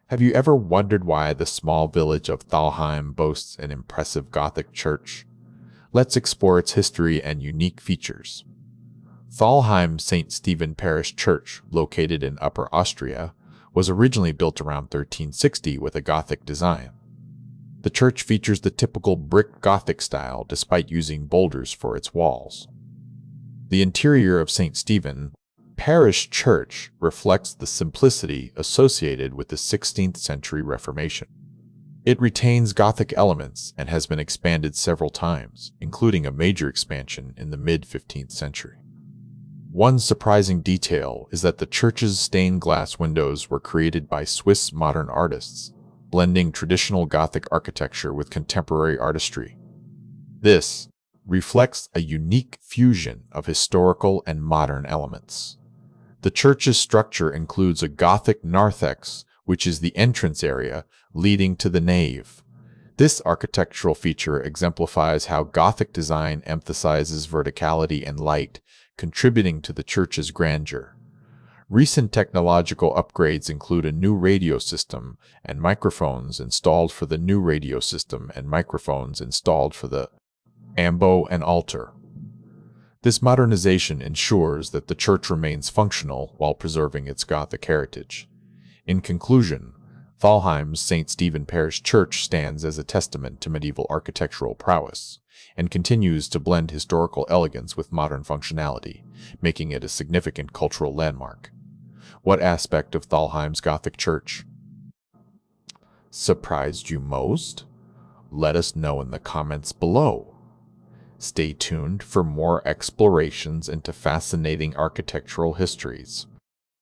Have you ever wondered why the small village of Thalheim boasts an impressive Gothic church? Let's explore its history and unique features. Thalheim St. Stephen Parish Church, located in Upper Austria, was originally built around 1360 with a Gothic design. The church features the typical brick Gothic style despite using boulders for its walls. The interior of St. Stephen Parish Church reflects the simplicity associated with the 16th century Reformation. It retains Gothic elements and has been expanded several times, including a major expansion in the mid-15th century. One surprising detail is that the church's stained glass windows were created by Swiss modern artists, blending traditional Gothic architecture with contemporary artistry. This reflects a unique fusion of historical and modern elements. The church's structure includes a Gothic narthex, which is the entrance area leading to the nave. This architectural feature exemplifies how Gothic design emphasizes verticality and light, contributing to the church's grandeur. Recent technological upgrades include a new radio system and microphones installed for the ambo and altar. This modernization ensures that the church remains functional while preserving its Gothic heritage. In conclusion, Thalheim's St. Stephen Parish Church stands as a testament to medieval architectural prowess and continues to blend historical elegance with modern functionality, making it a significant cultural landmark. What aspect of Thalheim's Gothic church surprised you most? Let us know in the comments below. Stay tuned for more explorations into fascinating architectural histories.